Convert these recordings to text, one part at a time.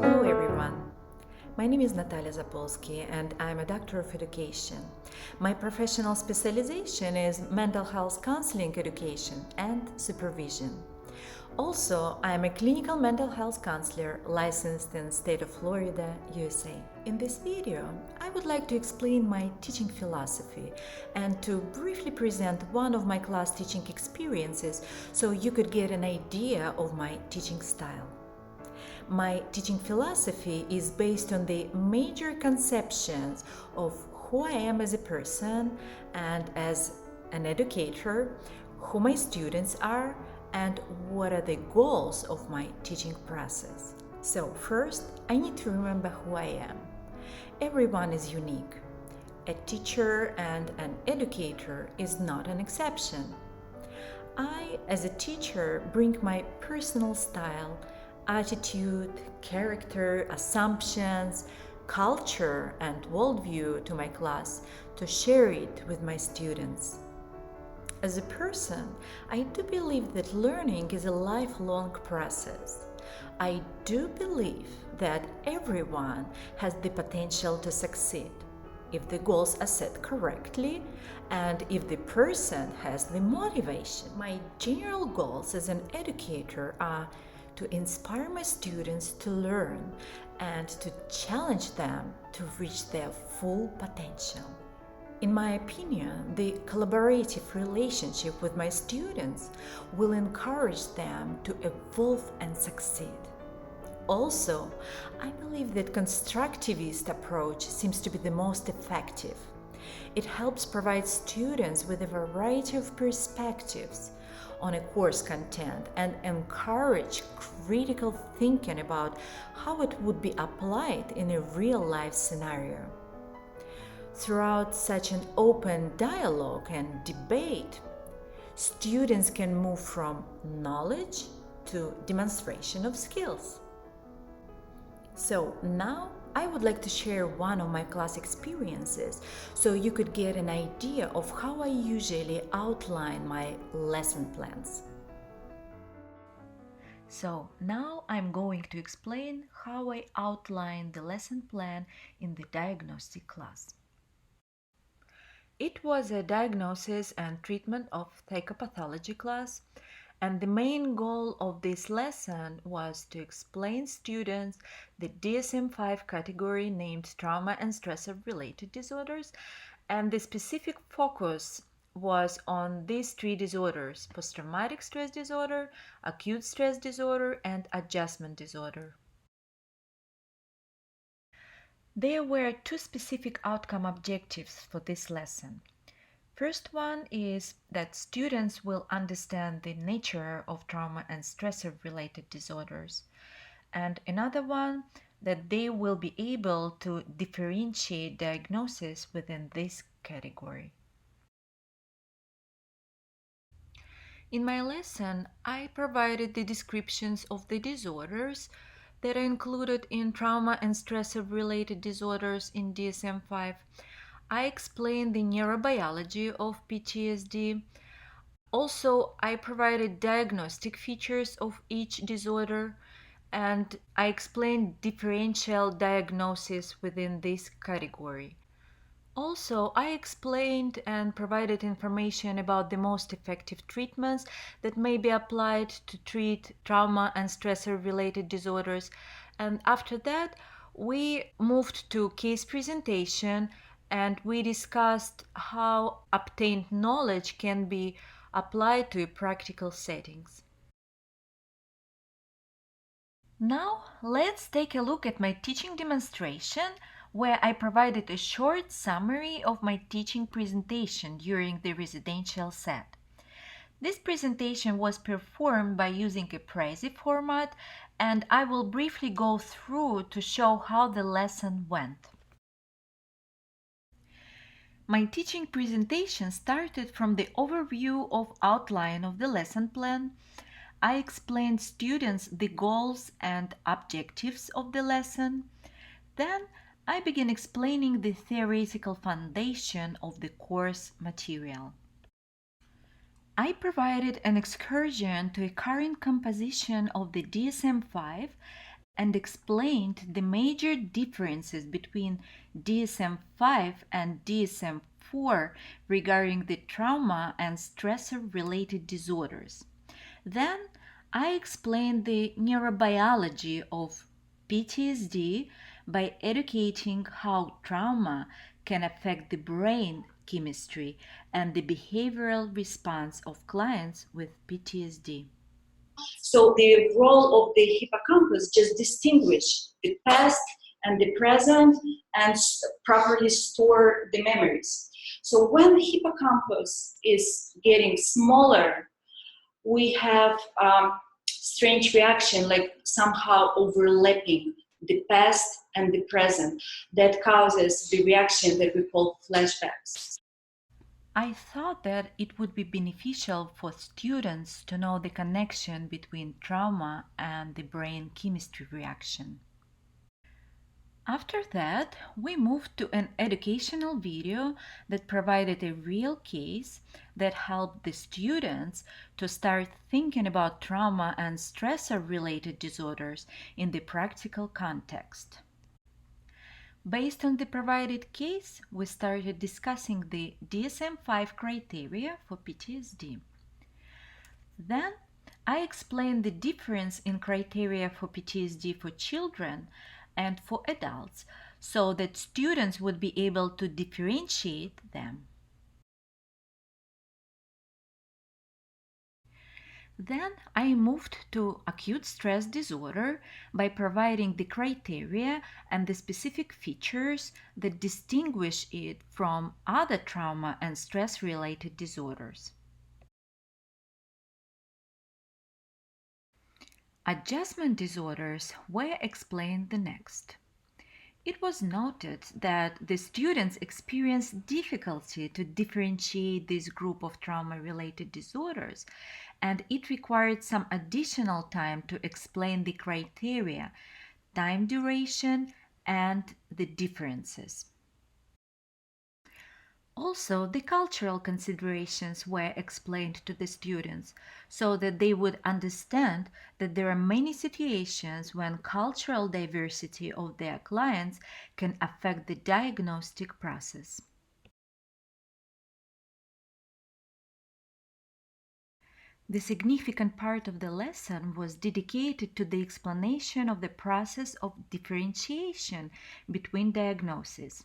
Hello, everyone. My name is Natalia Zapolsky, and I'm a doctor of education. My professional specialization is mental health counseling education and supervision. Also, I am a clinical mental health counselor licensed in the state of Florida, USA. In this video, I would like to explain my teaching philosophy and to briefly present one of my class teaching experiences so you could get an idea of my teaching style. My teaching philosophy is based on the major conceptions of who I am as a person and as an educator, who my students are, and what are the goals of my teaching process. So, first, I need to remember who I am. Everyone is unique. A teacher and an educator is not an exception. I, as a teacher, bring my personal style, attitude, character, assumptions, culture, and worldview to my class to share it with my students. As a person, I do believe that learning is a lifelong process. I do believe that everyone has the potential to succeed if the goals are set correctly and if the person has the motivation. My general goals as an educator are to inspire my students to learn and to challenge them to reach their full potential. In my opinion, the collaborative relationship with my students will encourage them to evolve and succeed. Also, I believe that constructivist approach seems to be the most effective. It helps provide students with a variety of perspectives on a course content and encourage critical thinking about how it would be applied in a real-life scenario. Throughout such an open dialogue and debate, students can move from knowledge to demonstration of skills. So now I would like to share one of my class experiences so you could get an idea of how I usually outline my lesson plans. So now I'm going to explain how I outline the lesson plan in the diagnostic class. It was a diagnosis and treatment of psychopathology class, and the main goal of this lesson was to explain students the DSM-5 category named trauma and stressor-related disorders, and the specific focus was on these three disorders: post-traumatic stress disorder, acute stress disorder, and adjustment disorder. There were two specific outcome objectives for this lesson. First one is that students will understand the nature of trauma and stressor-related disorders. And another one, that they will be able to differentiate diagnosis within this category. In my lesson, I provided the descriptions of the disorders that are included in trauma and stressor-related disorders in DSM-5. I explained the neurobiology of PTSD. Also, I provided diagnostic features of each disorder, and I explained differential diagnosis within this category. Also, I explained and provided information about the most effective treatments that may be applied to treat trauma and stressor-related disorders. And after that, we moved to case presentation and we discussed how obtained knowledge can be applied to practical settings. Now, let's take a look at my teaching demonstration where I provided a short summary of my teaching presentation during the residential set. This presentation was performed by using a Prezi format, and I will briefly go through to show how the lesson went. My teaching presentation started from the overview of outline of the lesson plan. I explained students the goals and objectives of the lesson. Then I began explaining the theoretical foundation of the course material. I provided an excursion to a current composition of the DSM-5 and explained the major differences between DSM-5 and DSM-4 regarding the trauma and stressor-related disorders. Then I explained the neurobiology of PTSD by educating how trauma can affect the brain chemistry and the behavioral response of clients with PTSD. So the role of the hippocampus just distinguish the past and the present and properly store the memories. So when the hippocampus is getting smaller, we have strange reaction, like somehow overlapping the past and the present, that causes the reaction that we call flashbacks. I thought that it would be beneficial for students to know the connection between trauma and the brain chemistry reaction. After that, we moved to an educational video that provided a real case that helped the students to start thinking about trauma and stressor-related disorders in the practical context. Based on the provided case, we started discussing the DSM-5 criteria for PTSD. Then, I explained the difference in criteria for PTSD for children and for adults so that students would be able to differentiate them. Then I moved to acute stress disorder by providing the criteria and the specific features that distinguish it from other trauma and stress-related disorders. Adjustment disorders were explained the next. It was noted that the students experienced difficulty to differentiate this group of trauma-related disorders, and it required some additional time to explain the criteria, time duration, and the differences. Also, the cultural considerations were explained to the students so that they would understand that there are many situations when cultural diversity of their clients can affect the diagnostic process. The significant part of the lesson was dedicated to the explanation of the process of differentiation between diagnoses.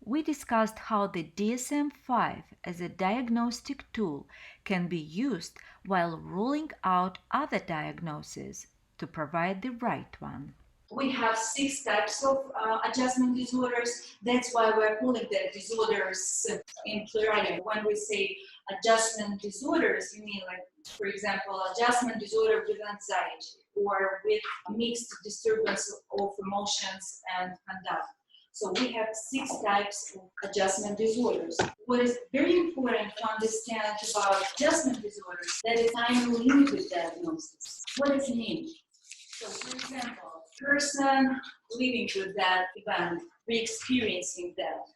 We discussed how the DSM-5 as a diagnostic tool can be used while ruling out other diagnoses to provide the right one. We have 6 types of adjustment disorders. That's why we're calling them disorders in plural. When we say adjustment disorders, you mean, like, for example, adjustment disorder with anxiety or with mixed disturbance of emotions and conduct. So we have 6 types of adjustment disorders. What is very important to understand about adjustment disorders, that is time-limited diagnosis. What does it mean? So, for example, person living with that event, re-experiencing that,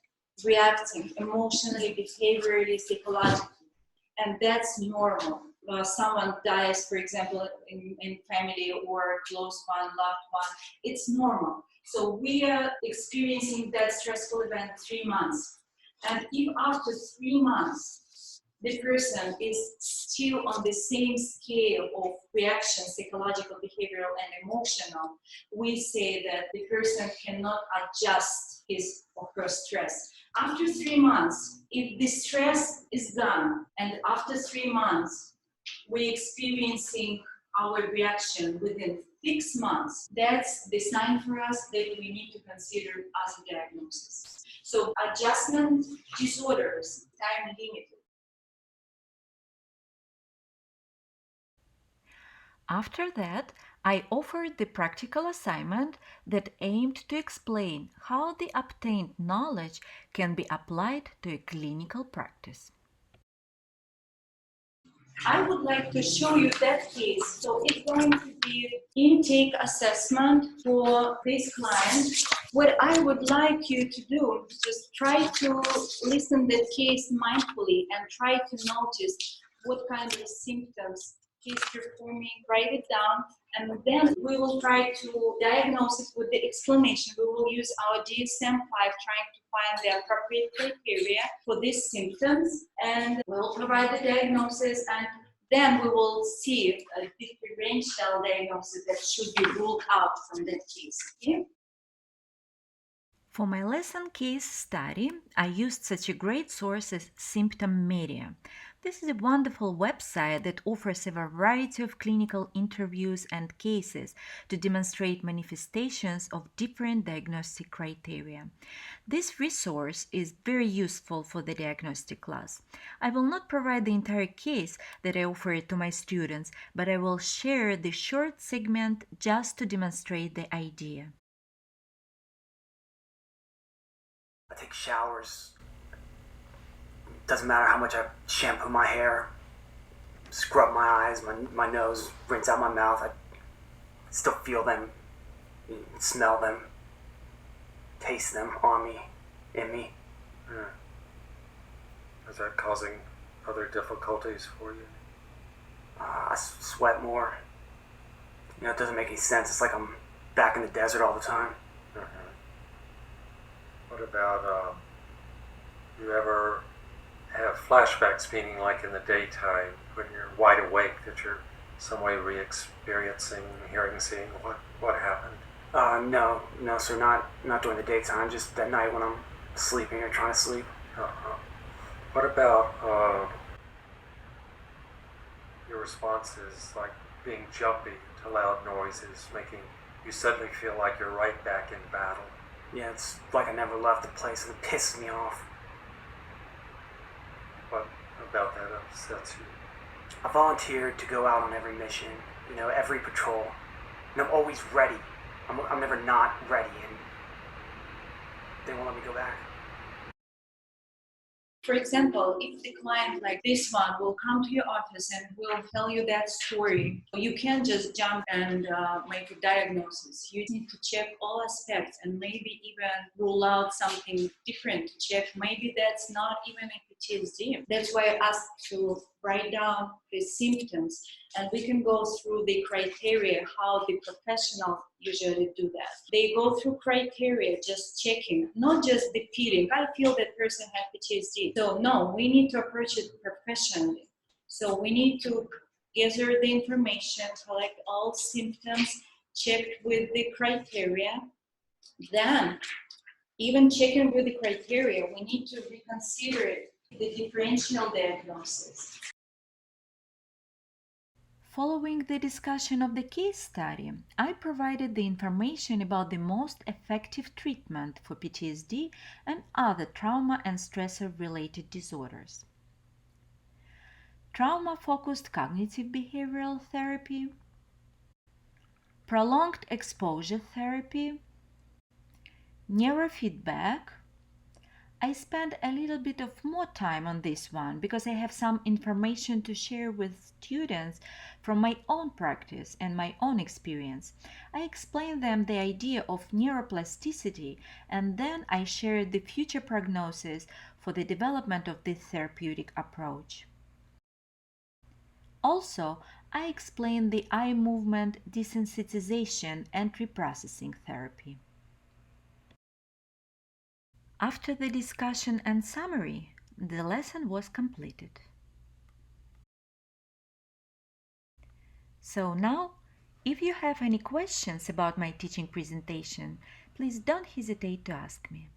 reacting emotionally, behaviorally, psychologically, and that's normal. Someone dies, for example, in family or close one, loved one, it's normal. So we are experiencing that stressful event 3 months. And if after 3 months, the person is still on the same scale of reaction, psychological, behavioral, and emotional, we say that the person cannot adjust his or her stress. After 3 months, if the stress is gone, and after 3 months, we're experiencing our reaction within 6 months, that's the sign for us that we need to consider as a diagnosis. So adjustment disorders, time limited. After that, I offered the practical assignment that aimed to explain how the obtained knowledge can be applied to a clinical practice. I would like to show you that case. So it's going to be intake assessment for this client. What I would like you to do is just try to listen to the case mindfully and try to notice what kind of symptoms he's performing, write it down, and then we will try to diagnose it with the explanation. We will use our DSM-5 trying to find the appropriate criteria for these symptoms, and we'll provide the diagnosis, and then we will see a differential diagnosis that should be ruled out from that case. Okay? For my lesson case study, I used such a great source as Symptom Media. This is a wonderful website that offers a variety of clinical interviews and cases to demonstrate manifestations of different diagnostic criteria. This resource is very useful for the diagnostic class. I will not provide the entire case that I offer to my students, but I will share the short segment just to demonstrate the idea. I take showers. Doesn't matter how much I shampoo my hair, scrub my eyes, my nose, rinse out my mouth. I still feel them, smell them, taste them on me, in me. Is that causing other difficulties for you? I sweat more. It doesn't make any sense. It's like I'm back in the desert all the time. What about, you ever have flashbacks, meaning like in the daytime when you're wide awake, that you're some way re-experiencing, hearing, seeing what happened? No, sir, not during the daytime, just at night when I'm sleeping or trying to sleep. What about your responses, like being jumpy to loud noises, making you suddenly feel like you're right back in battle? Yeah, it's like I never left the place and it pisses me off. What about that upsets you? I volunteered to go out on every mission, every patrol, and I'm always ready. I'm never not ready, and they won't let me go back. For example, if the client like this one will come to your office and will tell you that story, you can't just jump and make a diagnosis. You need to check all aspects and maybe even rule out something different. Check maybe that's not even a PTSD. That's why I asked to write down the symptoms, and we can go through the criteria, how the professional usually do that. They go through criteria, just checking, not just the feeling. I feel that person had PTSD. So no, we need to approach it professionally. So we need to gather the information, collect all symptoms, check with the criteria. Then, even checking with the criteria, we need to reconsider the differential diagnosis. Following the discussion of the case study, I provided the information about the most effective treatment for PTSD and other trauma and stressor-related disorders. Trauma-focused cognitive behavioral therapy, prolonged exposure therapy, neurofeedback. I spent a little bit of more time on this one because I have some information to share with students from my own practice and my own experience. I explained them the idea of neuroplasticity, and then I shared the future prognosis for the development of this therapeutic approach. Also, I explained the eye movement desensitization and reprocessing therapy. After the discussion and summary, the lesson was completed. So now, if you have any questions about my teaching presentation, please don't hesitate to ask me.